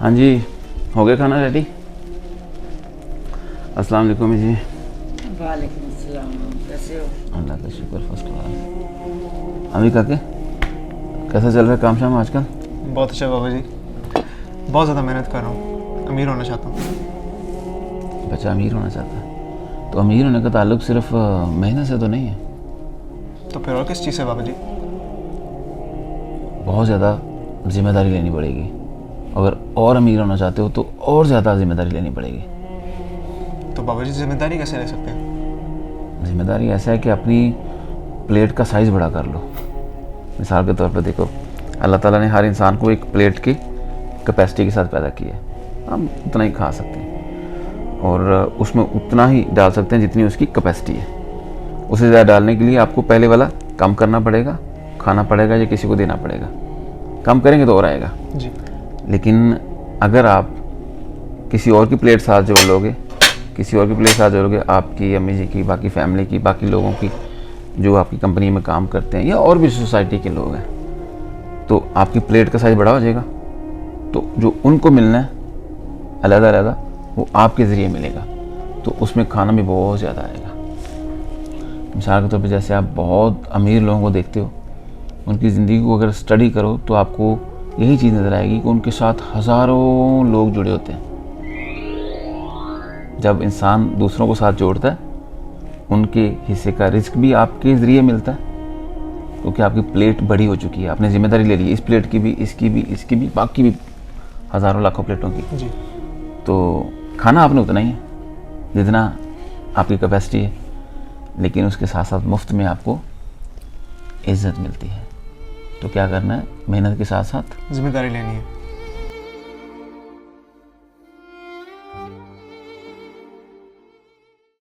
हाँ जी, हो गया खाना रेडी? अस्सलाम वालेकुम जी। वालेकुम अस्सलाम, कैसे हो? अल्लाह का शुक्र, फर्स्ट क्लास। अभी काके कैसा चल रहा है काम शाम आजकल? बहुत अच्छा बाबा जी, बहुत ज़्यादा मेहनत कर रहा हूँ, अमीर होना चाहता हूँ। बच्चा अमीर होना चाहता है तो अमीर होने का ताल्लुक सिर्फ मेहनत से तो नहीं है। तो फिर और किस चीज़ से बाबा जी? बहुत ज़्यादा जिम्मेदारी लेनी पड़ेगी। अगर और अमीर होना चाहते हो तो और ज़्यादा जिम्मेदारी लेनी पड़ेगी। तो बाबा जी जिम्मेदारी कैसे ले सकते हैं? जिम्मेदारी ऐसा है कि अपनी प्लेट का साइज़ बड़ा कर लो। मिसाल के तौर पर देखो, अल्लाह ताला ने हर इंसान को एक प्लेट की कैपेसिटी के साथ पैदा किया है। हम उतना ही खा सकते हैं और उसमें उतना ही डाल सकते हैं जितनी उसकी कैपेसिटी है। उससे ज़्यादा डालने के लिए आपको पहले वाला कम करना पड़ेगा, खाना पड़ेगा या किसी को देना पड़ेगा। कम करेंगे तो और आएगा। जी। लेकिन अगर आप किसी और की प्लेट साथ जोड़ लोगे, किसी और की प्लेट साथ जोड़ोगे, आपकी अम्मी जी की, बाकी फैमिली की, बाकी लोगों की जो आपकी कंपनी में काम करते हैं या और भी सोसाइटी के लोग हैं, तो आपकी प्लेट का साइज़ बड़ा हो जाएगा। तो जो उनको मिलना है अलग अलग, वो आपके ज़रिए मिलेगा, तो उसमें खाना भी बहुत ज़्यादा आएगा। मिसाल के तौर पे जैसे आप बहुत अमीर लोगों को देखते हो, उनकी ज़िंदगी को अगर स्टडी करो तो आपको यही चीज़ नज़र आएगी कि उनके साथ हज़ारों लोग जुड़े होते हैं। जब इंसान दूसरों को साथ जोड़ता है, उनके हिस्से का रिस्क भी आपके ज़रिए मिलता है, क्योंकि आपकी प्लेट बड़ी हो चुकी है। आपने जिम्मेदारी ले ली है इस प्लेट की भी, इसकी भी, इसकी भी, बाकी भी हज़ारों लाखों प्लेटों की। जी। तो खाना आपने उतना ही है जितना आपकी कैपेसिटी है, लेकिन उसके साथ साथ मुफ्त में आपको इज़्ज़त मिलती है। तो क्या करना है, मेहनत के साथ साथ जिम्मेदारी लेनी है।